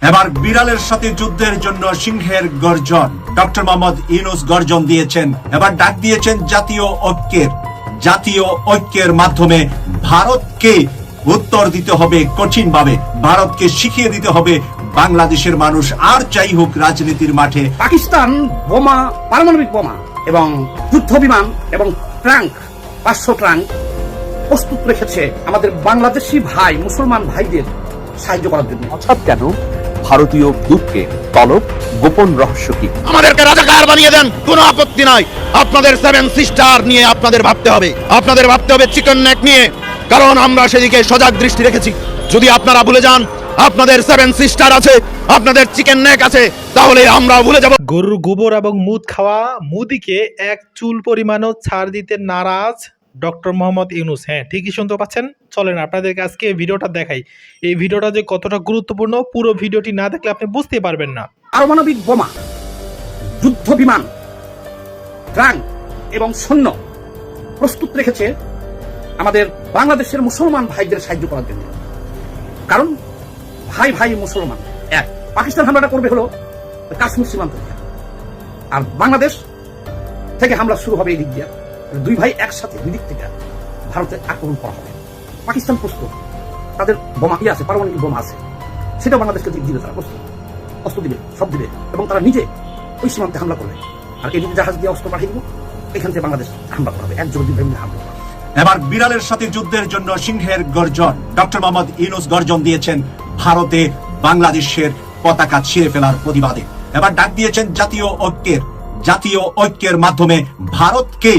এবার বিড়ালের সাথে যুদ্ধের জন্য সিংহের গর্জন। ডক্টর মোহাম্মদ ইউনূস গর্জন দিয়েছেন, এবার ডাক দিয়েছেন জাতীয় ঐক্যের মাধ্যমে ভারতকে উত্তর দিতে হবে কঠিনভাবে, ভারতকে শিখিয়ে দিতে হবে বাংলাদেশের মানুষ আর যাই হোক রাজনীতির মাঠে। পাকিস্তান বোমা, পারমাণবিক বোমা এবং যুদ্ধ বিমান এবং ট্যাঙ্ক 500 ট্যাঙ্ক প্রস্তুত রেখেছে আমাদের বাংলাদেশি ভাই মুসলমান ভাইদের সাহায্য করার জন্য। হঠাৎ কেন ভারতীয় দূতকে তলব, গোপন রহস্য কি? আমাদেরকে রাজাকার বানিয়ে দেন, কোনো আপত্তি নাই। আপনাদের 7 সিস্টার নিয়ে আপনাদের ভাবতে হবে চিকেন নেক নিয়ে, কারণ আমরা সেদিকে সজাগ দৃষ্টি রেখেছি। যদি আপনারা ভুলে যান আপনাদের 7 সিস্টার আছে, আপনাদের চিকেন নেক আছে, তাহলে আমরা ভুলে যাব। গরুর গোবর এবং মুদ খাওয়া মুদিকে এক চুল পরিমাণও ছাড় দিতে নারাজ ডক্টর মোহাম্মদ ইউনূস। হ্যাঁ, ঠিকই শুনতে পাচ্ছেন। চলেন আপনাদেরকে আজকে এই ভিডিওটা দেখাই। এই ভিডিওটা যে কতটা গুরুত্বপূর্ণ, পুরো ভিডিওটি না দেখলে আপনি বুঝতে পারবেন না। পারমাণবিক বোমা, যুদ্ধ বিমান, ট্যাঙ্ক এবং সৈন্য প্রস্তুত রেখেছে আমাদের বাংলাদেশের মুসলমান ভাইদের সাহায্য করার জন্য। কারণ ভাই ভাই মুসলমান এক। পাকিস্তান হামলাটা করবে হলো কাশ্মীর সীমান্ত থেকে, আর বাংলাদেশ থেকে হামলা শুরু হবে এই দিক দিয়ে। দুই ভাই একসাথে দুই দিক থেকে ভারতে আক্রমণ করা হবে। পাকিস্তান প্রস্তুত, তাদের বোমা আছে, পারমাণবিক বোমা আছে, সেটা বাংলাদেশকে দিবে, তারা প্রস্তুত, অস্ত্র দিবে, সব দিবে, এবং তারা নিজে ওই সীমান্তে হামলা করবে। আর এদিকে জাহাজ দিয়ে অস্ত্র পাঠিয়ে দিব, এখান থেকে বাংলাদেশ হামলা করা হবে, একযোগে দুই ভাই মিলে হামলা করা হবে। এবার বিড়ালের সাথে যুদ্ধের জন্য সিংহের গর্জন। ডক্টর মোহাম্মদ ইউনূস গর্জন দিয়েছেন ভারতে বাংলাদেশের পতাকা ছিঁড়ে ফেলার প্রতিবাদে। এবার ডাক দিয়েছেন জাতীয় ঐক্যের মাধ্যমে ভারতকে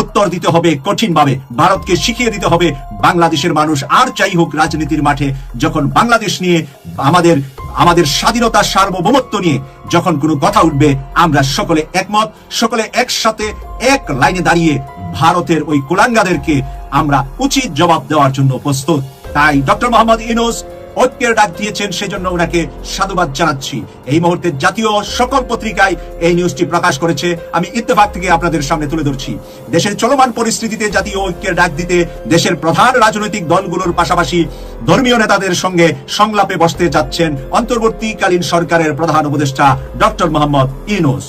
উত্তর দিতে হবে কঠিনভাবে, ভারতকে শিখিয়ে দিতে হবে বাংলাদেশের মানুষ আর যাই হোক রাজনীতির মাঠে। যখন বাংলাদেশ নিয়ে আমাদের স্বাধীনতা সার্বভৌমত্ব নিয়ে যখন কোনো কথা উঠবে, আমরা সকলে একমত, সকলে একসাথে এক লাইনে দাঁড়িয়ে ভারতের ওই কুলাঙ্গাদেরকে আমরা উচিত জবাব দেওয়ার জন্য প্রস্তুত। তাই ডক্টর মোহাম্মদ ইউনূস ঐক্যের ডাক দিয়েছেন, সেজন্য ওনাকে সাধুবাদ জানাচ্ছি। এই মুহূর্তে জাতীয় সকল পত্রিকায় এই নিউজটি প্রকাশ করেছে, আমি ইত্তেফাক থেকে আপনাদের সামনে তুলে ধরছি। দেশের চলমান পরিস্থিতিতে জাতীয় ঐক্যের ডাক দিতে দেশের প্রধান রাজনৈতিক দলগুলোর পাশাপাশি ধর্মীয় নেতাদের সঙ্গে সংলাপে বসতে যাচ্ছেন অন্তর্বর্তীকালীন সরকারের প্রধান উপদেষ্টা ডক্টর মোহাম্মদ ইউনূস।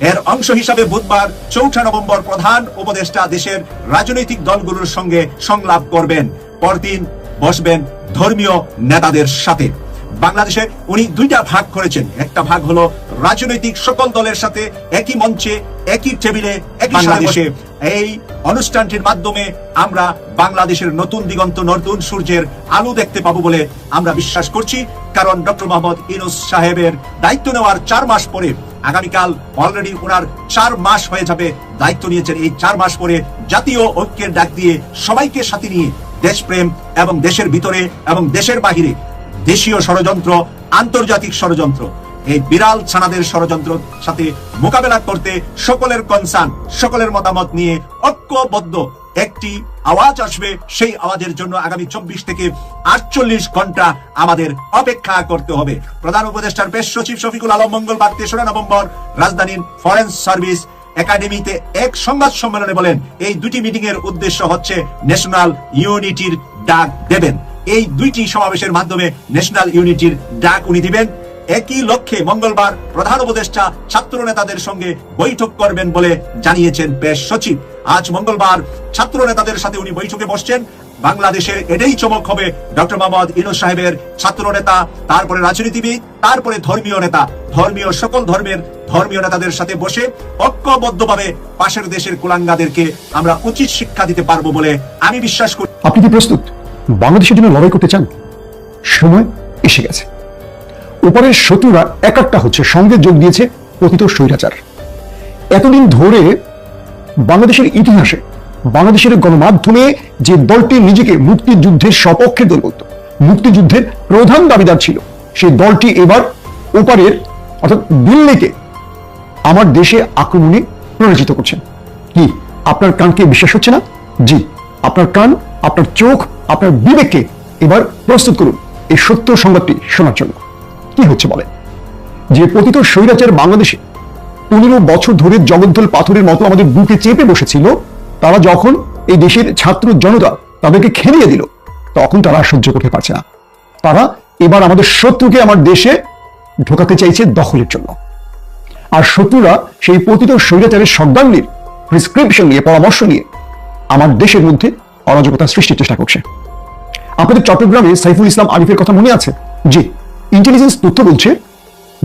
এর অংশ হিসাবে বুধবার 4 নভেম্বর প্রধান উপদেষ্টা দেশের রাজনৈতিক দলগুলোর সঙ্গে সংলাপ করবেন। পরদিন বসবেন ধর্মীয় নেতাদের সাথে। বাংলাদেশে উনি দুইটা ভাগ করেছেন। একটা ভাগ হলো রাজনৈতিক সকল দলের সাথে একই মঞ্চে, একই টেবিলে, একই সাথে বসে এই অনুষ্ঠানটির মাধ্যমে আমরা বাংলাদেশের নতুন দিগন্ত, নতুন সূর্যের আলো দেখতে পাবো বলে আমরা বিশ্বাস করছি। কারণ ডক্টর মোহাম্মদ ইউনূস সাহেবের দায়িত্ব নেওয়ার 4 মাস পরে, আগামীকাল অলরেডি ওনার 4 মাস হয়ে যাবে দায়িত্ব নিয়েছেন। এই 4 মাস পরে জাতীয় ঐক্যের ডাক দিয়ে সবাইকে সাথে নিয়ে দেশপ্রেম এবং দেশের ভিতরে এবং দেশের বাহিরে দেশীয় ষড়যন্ত্র, আন্তর্জাতিক ষড়যন্ত্র, এই বিড়াল ছানাদের ষড়যন্ত্র সাথে মোকাবেলা করতে সকলের কনসার্ন, সকলের মতামত নিয়ে ঐক্যবদ্ধ একটি আওয়াজ আসবে। সেই আওয়াজের জন্য আগামী 24 থেকে 48 ঘন্টা আমাদের অপেক্ষা করতে হবে। প্রধান উপদেষ্টার প্রেস সচিব শফিকুল আলম মঙ্গলবার 3 নভেম্বর রাজধানীর ফরেন সার্ভিস একাডেমিতে এক সংবাদ সম্মেলনে বলেন, এই দুটি মিটিং এর উদ্দেশ্য হচ্ছে ন্যাশনাল ইউনিটির ডাক দেবেন। এই দুইটি সমাবেশের মাধ্যমে ন্যাশনাল ইউনিটির ডাক উনি দিবেন। একই লক্ষ্যে মঙ্গলবার প্রধান উপদেষ্টা ছাত্র নেতাদের সঙ্গে বৈঠক করবেন বলে জানিয়েছেন প্রেস সচিব। আজ মঙ্গলবার ছাত্র নেতাদের সাথে উনি বৈঠকে বসছেন। বাংলাদেশের এটাই চমক হবে, ডক্টর মোহাম্মদ ইউনূস সাহেবের ছাত্র নেতা, তারপরে রাজনীতিবিদ, তারপরে ধর্মীয় নেতা, ধর্মীয় সকল ধর্মের ধর্মীয় নেতাদের সাথে বসে ঐক্যবদ্ধভাবে পাশের দেশের কুলাঙ্গাদেরকে আমরা উচিত শিক্ষা দিতে পারবো বলে আমি বিশ্বাস করি। আপনি কি প্রস্তুত বাংলাদেশের জন্য লড়াই করতে চান? সময় এসে গেছে। উপরের শত্রুরা এক একটা হচ্ছে, সঙ্গে যোগ দিয়েছে পতিত স্বৈরাচার। এতদিন ধরে বাংলাদেশের ইতিহাসে, বাংলাদেশের গণমাধ্যমে যে দলটি নিজেকে মুক্তিযুদ্ধের সপক্ষের দল বলত, মুক্তিযুদ্ধের প্রধান দাবিদার ছিল, সেই দলটি এবার ওপারের অর্থাৎ দিল্লিকে আমার দেশে আক্রমণে প্ররোচিত করছেন। কি আপনার কানকে বিশ্বাস হচ্ছে না? জি, আপনার কান, আপনার চোখ, আপনার বিবেককে এবার প্রস্তুত করুন এই সত্য সংবাদটি শোনার জন্য। কি হচ্ছে বলেন? যে পতিত স্বৈরাচার বাংলাদেশে 15 বছর ধরে জগদ্দল পাথরের মতো আমাদের বুকে চেপে বসেছিল, তারা যখন এই দেশের ছাত্র জনতা তাদেরকে খেলিয়ে দিল, তখন তারা সহ্য করতে পারছে না। তারা এবার আমাদের শত্রুকে আমার দেশে ঢোকাতে চাইছে দখলের জন্য। আর শত্রুরা সেই পতিত স্বৈরাচারের সর্দারনির প্রেসক্রিপশন নিয়ে, পরামর্শ নিয়ে আমার দেশের মধ্যে অরাজকতা সৃষ্টির চেষ্টা করছে। আপনাদের চট্টগ্রামে সাইফুল ইসলাম আলিফের কথা মনে আছে? জি, ইন্টেলিজেন্স তথ্য বলছে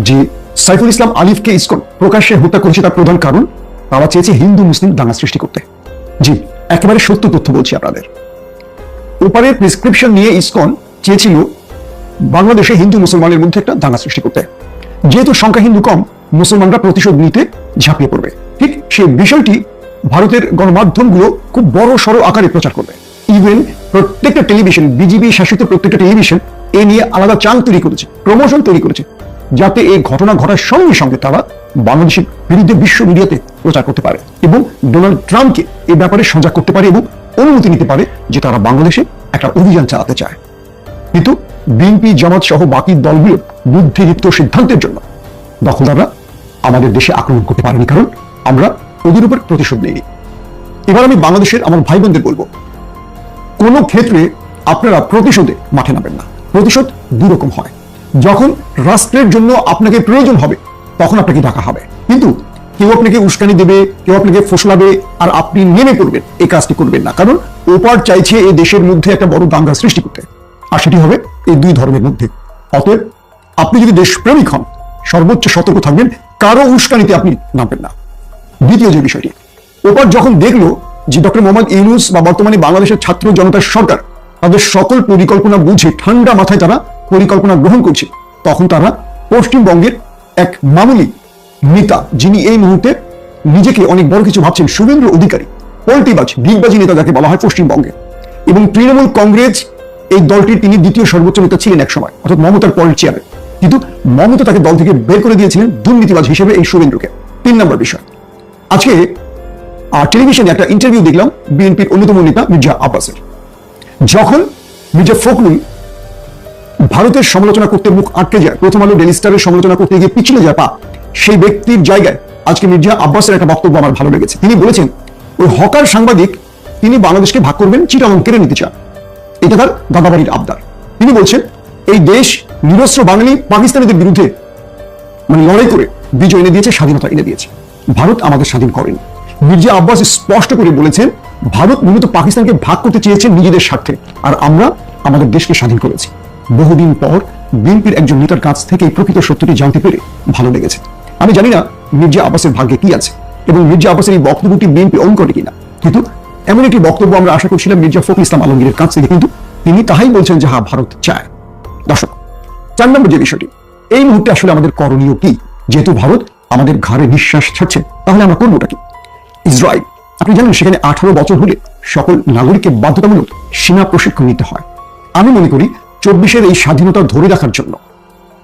যে সাইফুল ইসলাম আলিফকে ইসকন প্রকাশ্যে হত্যা করেছে, তার প্রধান কারণ তারা চেয়েছে হিন্দু মুসলিম দাঙ্গা সৃষ্টি করতে। জি, একেবারে সত্য তথ্য বলছি আপনাদের। ওপারের প্রেসক্রিপশন নিয়ে ইসকন চেয়েছিল বাংলাদেশে হিন্দু মুসলমানের মধ্যে একটা দাঙ্গা সৃষ্টি করতে। যেহেতু সংখ্যা হিন্দু কম, মুসলমানরা প্রতিশোধ নিতে ঝাঁপিয়ে পড়বে। ঠিক সেই বিষয়টি ভারতের গণমাধ্যমগুলো খুব বড় সড় আকারে প্রচার করবে। ইভেন প্রত্যেকটা টেলিভিশন, বিজেপি শাসিত প্রত্যেকটা টেলিভিশন এ নিয়ে আলাদা চাল তৈরি করেছে, প্রমোশন তৈরি করেছে, যাতে এই ঘটনা ঘটার সঙ্গে সঙ্গে তারা বাংলাদেশের বিরুদ্ধে বিশ্ব মিডিয়াতে প্রচার করতে পারে এবং ডোনাল্ড ট্রাম্পকে এই ব্যাপারে সজাগ করতে পারে এবং অনুমতি নিতে পারে যে তারা বাংলাদেশে একটা অভিযান চালাতে চায়। কিন্তু বিএনপি, জামাত সহ বাকি দলগুলোর বুদ্ধিদীপ্ত সিদ্ধান্তের জন্য দখলদাররা আমাদের দেশে আক্রমণ করতে পারেনি, কারণ আমরা ওদের উপর প্রতিশোধ নেইনি। এবার আমি বাংলাদেশের আমার ভাই বোনদের বলবো, কোন ক্ষেত্রে আপনারা প্রতিশোধে মাঠে নামেন না। প্রতিশোধ দুই রকম হয়। যখন রাষ্ট্রের জন্য আপনাকে প্রয়োজন হবে তখন আপনাকে ডাকা হবে, কিন্তু কেউ আপনাকে উস্কানি দেবে, কেউ আপনাকে ফসলাবে আর আপনি নেমে পড়বেন, এই কাজটি করবেন না। কারণ ওপার চাইছে এই দেশের মধ্যে একটা বড় দাঙ্গা সৃষ্টি করতে, আর সেটি হবে এই দুই ধর্মের মধ্যে। অতএব আপনি যদি দেশপ্রেমিক হন, সর্বোচ্চ সতর্ক থাকবেন, কারো উস্কানিতে আপনি নামবেন না। দ্বিতীয় যে বিষয়টি, ওপার যখন দেখলো যে ডক্টর মোহাম্মদ ইউনূস বা বর্তমানে বাংলাদেশের ছাত্র জনতার সরকার তাদের সকল পরিকল্পনা বুঝে ঠান্ডা মাথায় তারা পরিকল্পনা গ্রহণ করছে, তখন তারা পশ্চিমবঙ্গের এক মামুলি নেতা, যিনি এই মুহূর্তে নিজেকে অনেক বড় কিছু ভাবছেন, শুভেন্দু অধিকারী, পল্টিবাজ, ডিগবাজি নেতা যাকে বলা হয় পশ্চিমবঙ্গে, এবং তৃণমূল কংগ্রেস এই দলটির তিনি দ্বিতীয় সর্বোচ্চ নেতা ছিলেন এক সময়, অর্থাৎ মমতার পরের চেয়ারে। কিন্তু মমতা তাকে দল থেকে বের করে দিয়েছিলেন দুর্নীতিবাজ হিসেবে এই শুভেন্দুকে। 3 নম্বর বিষয়, আজকে টেলিভিশনে একটা ইন্টারভিউ দেখলাম বিএনপির অন্যতম নেতা মির্জা আব্বাসের। যখন মির্জা ফখরুল ভারতের সমালোচনা করতে মুখ আটকে যায়, প্রথম আলো, ডেইলি স্টারের সমালোচনা করতে গিয়ে পিছনে যায় পা, সেই ব্যক্তির জায়গায় আজকে মির্জা আব্বাসের একটা বক্তব্য আমার ভালো লেগেছে। তিনি বলেছেন ওই হকার সাংবাদিক তিনি বাংলাদেশকে ভাগ করবেন, চিটাগং কেড়ে নিতে চান, এটা তার দাদাবাড়ির আবদার। তিনি বলছেন এই দেশ নিরস্ত্র বাঙালি পাকিস্তানিদের বিরুদ্ধে লড়াই করে বিজয় এনে দিয়েছে, স্বাধীনতা এনে দিয়েছে। ভারত আমাদের স্বাধীন করেনি। মির্জা আব্বাস স্পষ্ট করে বলেছেন ভারত মূলত পাকিস্তানকে ভাগ করতে চেয়েছে নিজেদের স্বার্থে, আর আমরা আমাদের দেশকে স্বাধীন করেছি। বহুদিন পর বিএনপির একজন নেতার কাছ থেকে এই প্রকৃত সত্যটি জানতে পেরে ভালো লেগেছে। আমি জানি না মির্জা আব্বাসের ভাগ্যে কি আছে এবং মির্জা আব্বাসের এই বক্তব্যটি বিএনপি অন করে কিনা, কিন্তু এমন একটি বক্তব্য আমরা আশা করছিলাম মির্জা ফখরুল ইসলাম আলমগীরের কাছ থেকে, কিন্তু তিনি তাহাই বলছেন যে হ্যাঁ ভারত চায়। দর্শক, 4 নম্বর যে বিষয়টি, এই মুহূর্তে আসলে আমাদের করণীয় কি? যেহেতু ভারত আমাদের ঘাড়ে নিঃশ্বাস ছাড়ছে, তাহলে আমরা করবোটা কি? ইসরায়েল, আপনি জানেন সেখানে 18 বছর হলে সকল নাগরিককে বাধ্যতামূলক সেনা প্রশিক্ষণ নিতে হয়। আমি মনে করি 24-এর এই স্বাধীনতা ধরে রাখার জন্য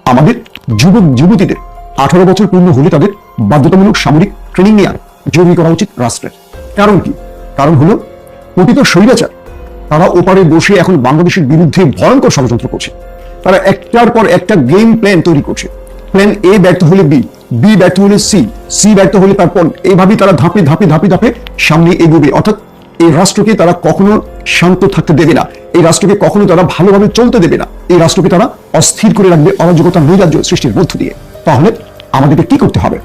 আমাদের যুবক যুবতীদের 18 বছর পূর্ণ হলে তাদের বাধ্যতামূলক সামরিক ট্রেনিং নেওয়া জরুরি করা উচিত রাষ্ট্রের। কারণ কি? কারণ হলো পতিত স্বৈরাচার তারা ওপারে বসে এখন বাংলাদেশের বিরুদ্ধে ভয়ঙ্কর ষড়যন্ত্র করছে। তারা একটার পর একটা গেম প্ল্যান তৈরি করছে। প্ল্যান এ ব্যর্থ হলে বি, বি ব্যর্থ হলে সি, সি ব্যর্থ হলে তারপর, এইভাবেই তারা ধাপে ধাপে ধাপে ধাপে সামনে এগোবে। অর্থাৎ এই রাষ্ট্রকে তারা কখনো শান্ত থাকতে দেবে না, এই রাষ্ট্রকে কখনো তারা ভালোভাবে চলতে দেবে না, এই রাষ্ট্রকে তারা অস্থির করে রাখবে অরাজকতা নৈরাজ্য সৃষ্টির মধ্য দিয়ে। তাহলে আমাদেরকে কি করতে হবে?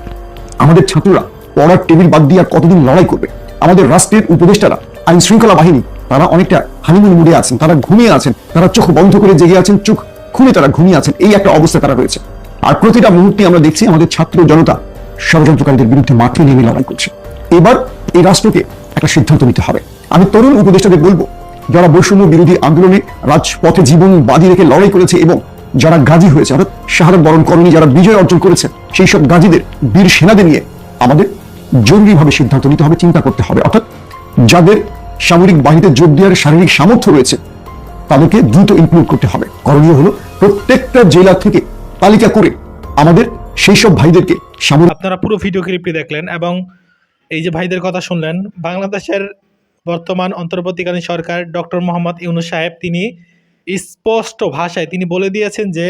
আমাদের ছাত্ররা পড়ার টেবিল বাদ দিয়ে আর কতদিন লড়াই করবে? আমাদের রাষ্ট্রের উপদেষ্টারা, আইন শৃঙ্খলা বাহিনী, তারা অনেকটা হানিমুন মুডে আছেন, তারা ঘুমিয়ে আছেন, তারা চোখ বন্ধ করে জেগে আছেন, চোখ খুলে তারা ঘুমিয়ে আছেন, এই একটা অবস্থা তারা রয়েছে। আর প্রতিটা মুহূর্তে আমরা দেখছি আমাদের ছাত্র জনতা ষড়যন্ত্রকারীদের বিরুদ্ধে মাঠে নেমে লড়াই করছে। এবার এই রাষ্ট্রকে একটা সিদ্ধান্ত নিতে হবে। আমি তরুণ উপদেষ্টাদের বলবো, যারা বৈষম্য বিরোধী আন্দোলনে রাজপথে জীবন বাজি রেখে লড়াই করেছে এবং যারা গাজী হয়েছে, অর্থাৎ শাহাদাত বরণ করেনি, যারা বিজয় অর্জন করেছে, সেই সব গাজীদের, বীর সেনাদের নিয়ে আমাদের জরুরিভাবে সিদ্ধান্ত নিতে হবে, চিন্তা করতে হবে। অর্থাৎ যাদের সামরিক বাহিনীতে যোগ দেওয়ার শারীরিক সামর্থ্য রয়েছে তাদেরকে দ্রুত ইনক্লুড করতে হবে। করণীয় হলো প্রত্যেকটা জেলা থেকে তালিকা করে আমাদের সেই সব ভাইদেরকে সামরিক। আপনারা পুরো ভিডিও ক্লিপটি দেখলেন এবং এই যে ভাইদের কথা শুনলেন, বাংলাদেশের বর্তমান অন্তর্বর্তীকালীন সরকার ডক্টর মোহাম্মদ ইউনূস সাহেব তিনি স্পষ্ট ভাষায় তিনি বলে দিয়েছেন যে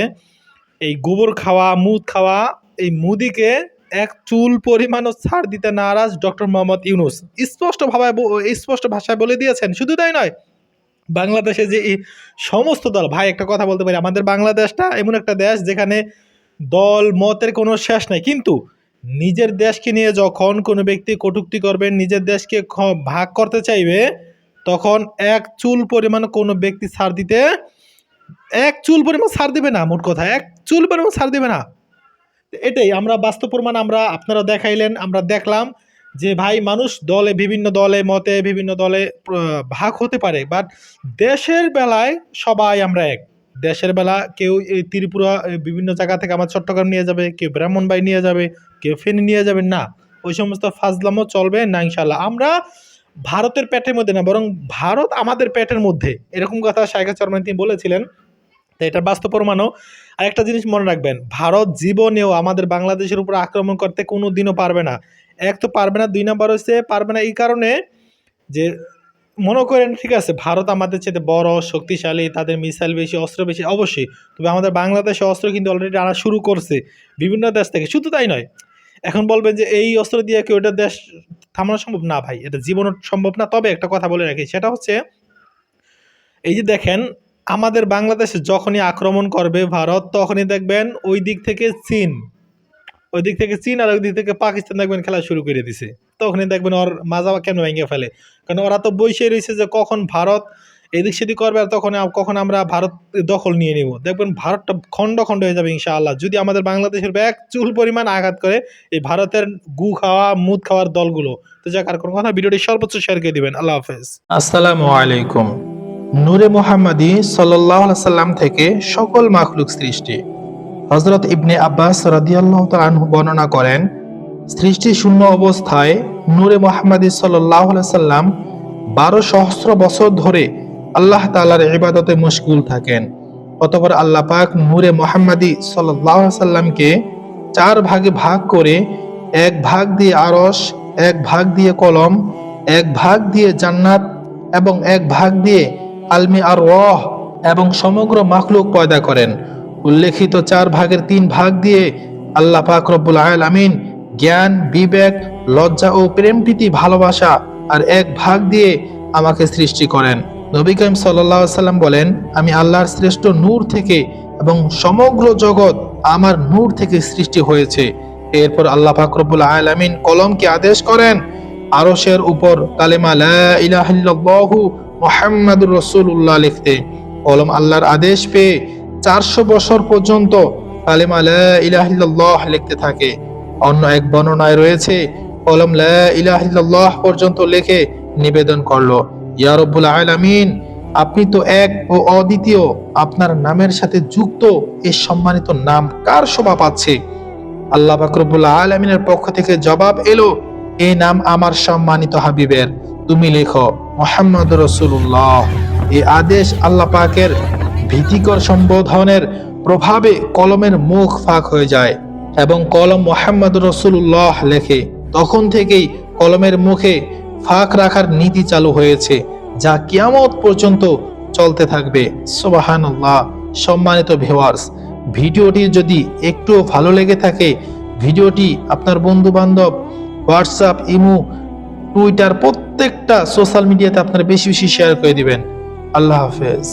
এই গোবর খাওয়া, মুদ খাওয়া, এই মুদিকে এক চুল পরিমাণও ছাড় দিতে নারাজ ডক্টর মোহাম্মদ ইউনূস। স্পষ্ট ভাষায় বলে দিয়েছেন। শুধু তাই নয়, বাংলাদেশে যে এই সমস্ত দল, ভাই একটা কথা বলতে পারি, আমাদের বাংলাদেশটা এমন একটা দেশ যেখানে দল মতের কোনো শেষ নাই, কিন্তু নিজের দেশকে নিয়ে যখন কোনো ব্যক্তি কটূক্তি করবে, নিজের দেশকে ভাগ করতে চাইবে, তখন এক চুল পরিমাণ কোনো ব্যক্তি ছাড় দিতে, এক চুল পরিমাণ ছাড় দিবে না। মোট কথা এক চুল পরিমাণ ছাড় দিবে না। এটাই আমরা বাস্তব প্রমাণ আমরা আপনারা দেখাইলেন, আমরা দেখলাম যে ভাই মানুষ দলে, বিভিন্ন দলে মতে, বিভিন্ন দলে ভাগ হতে পারে, বাট দেশের বেলায় সবাই আমরা এক। দেশের বেলা কেউ এই ত্রিপুরা বিভিন্ন জায়গা থেকে আমার চট্টগ্রাম নিয়ে যাবে, কেউ ব্রাহ্মণবাড়ি নিয়ে যাবে, কেউ ফেনী নিয়ে যাবে না, ওই সমস্ত ফাজলামও চলবে না ইনশাল্লাহ। আমরা ভারতের পেটের মধ্যে না, বরং ভারত আমাদের পেটের মধ্যে, এরকম কথা শায়খা চরমনাই তিনি বলেছিলেন। তো এটার বাস্তব প্রমাণও। আর একটা জিনিস মনে রাখবেন, ভারত জীবনেও আমাদের বাংলাদেশের উপর আক্রমণ করতে কোনো দিনও পারবে না। এক তো পারবে না, 2 নম্বর হচ্ছে পারবে না এই কারণে যে মনে করেন ঠিক আছে ভারত আমাদের চেয়ে বড় শক্তিশালী, তাদের মিসাইল বেশি, অস্ত্র বেশি, অবশ্যই, তবে আমাদের বাংলাদেশে অস্ত্র কিন্তু অলরেডি আনা শুরু করছে বিভিন্ন দেশ থেকে। শুধু তাই নয়, এখন বলবেন যে এই অস্ত্র দিয়ে কি ওটা দেশ থামানো সম্ভব না? ভাই এটা জীবনও সম্ভব না। তবে একটা কথা বলে রাখি, সেটা হচ্ছে এই যে দেখেন আমাদের বাংলাদেশে যখনই আক্রমণ করবে ভারত, তখনই দেখবেন ওই দিক থেকে চীন আর ওই দিক থেকে পাকিস্তান দেখবেন খেলা শুরু করে দিছে। তখনই দেখবেন ওর মাজা কেন ভেঙে ফেলে, কারণ ওরা তো বসে রয়েছে যে কখন ভারত এদিক সেদিক করবে আর কখন আমরা ভারত দখল নিয়ে নিব। দেখবেন ভারতটা খণ্ড খণ্ড হয়ে যাবে ইনশাআল্লাহ, যদি আমাদের বাংলাদেশের এক চুল পরিমাণ আঘাত করে এই ভারতের গু খাওয়া মুদ খাওয়ার দলগুলো। তো যাক, আর কোনো কথা, ভিডিওটি সর্বোচ্চ শেয়ার করে দিবেন। আল্লাহ হাফেজ। আসসালামু আলাইকুম। নূরে মুহাম্মাদি সাল্লাল্লাহু আলাইহি সাল্লাম থেকে সকল মাখলুক সৃষ্টি। হযরত ইবনে আব্বাস রাদিয়াল্লাহু তাআলা আনহু বর্ণনা করেন, সৃষ্টি শূন্য অবস্থায় নূরে মুহাম্মাদি সাল্লাল্লাহু আলাইহি সাল্লাম 12 সহস্র বছর ধরে আল্লাহ তাআলার ইবাদতে মশগুল থাকেন। অতঃপর আল্লাহ পাক নূরে মুহাম্মাদি সাল্লাল্লাহু আলাইহি সাল্লামকে 4 ভাগে ভাগ করে, 1 ভাগ দিয়ে আরশ, 1 ভাগ দিয়ে কলম, 1 ভাগ দিয়ে জান্নাত এবং 1 ভাগ দিয়ে আলমি আর রহ এবং সমগ্র মাখলুক পয়দা করেন। উল্লেখিত 4 ভাগের 3 ভাগ দিয়ে আল্লাহ পাক রব্বুল আলামিন জ্ঞান, বিবেক, লজ্জা ও প্রেম প্রীতি ভালোবাসা আর 1 ভাগ দিয়ে আমাকে সৃষ্টি করেন। নবী করিম সাল্লাল্লাহু আলাইহি সাল্লাম বলেন, আমি আল্লাহর শ্রেষ্ঠ নূর থেকে এবং সমগ্র জগৎ আমার নূর থেকে সৃষ্টি হয়েছে। এরপর আল্লাহ পাক রব্বুল আলামিন কলমকে আদেশ করেন আরশের উপর কালেমা লা ইলাহা ইল্লাল্লাহু মুহাম্মাদুর রাসূলুল্লাহ লিখতে। কলম আল্লাহর আদেশ পেয়ে 400 বছর পর্যন্ত কালেমা লা ইলাহা ইল্লাল্লাহ লিখতে থাকে। অন্য এক বর্ণনায় রয়েছে কলম লা ইলাহা ইল্লাল্লাহ পর্যন্ত লিখে নিবেদন করলো, ইয়া রব্বুল আলামিন, আপনি তো এক ও অদ্বিতীয়, আপনার নামের সাথে যুক্ত এই সম্মানিত নাম কার শোভা পাচ্ছে? আল্লাহ পাক রব্বুল আলামিনের পক্ষ থেকে জবাব এলো, এই নাম আমার সম্মানিত হাবিবের, তুমি লেখো মুহাম্মাদুর রাসূলুল্লাহ। এই আদেশ আল্লাহ পাকের ভীতিকর সম্বোধনের প্রভাবে কলমের মুখ ফাঁক হয়ে যায় এবং কলম মুহাম্মাদুর রাসূলুল্লাহ লেখে। তখন থেকেই কলমের মুখে ফাঁক রাখার নীতি চালু হয়েছে, যা কিয়ামত পর্যন্ত চলতে থাকবে। সুবহানাল্লাহ। সম্মানিত ভিউয়ার্স, ভিডিওটি যদি একটু ভালো লেগে থাকে, ভিডিওটি আপনার বন্ধু বান্ধব, হোয়াটসঅ্যাপ, ইমো, টুইটার প্রত্যেকটা সোশ্যাল মিডিয়াতে আপনারা বেশি বেশি শেয়ার করে দিবেন। আল্লাহ হাফেজ।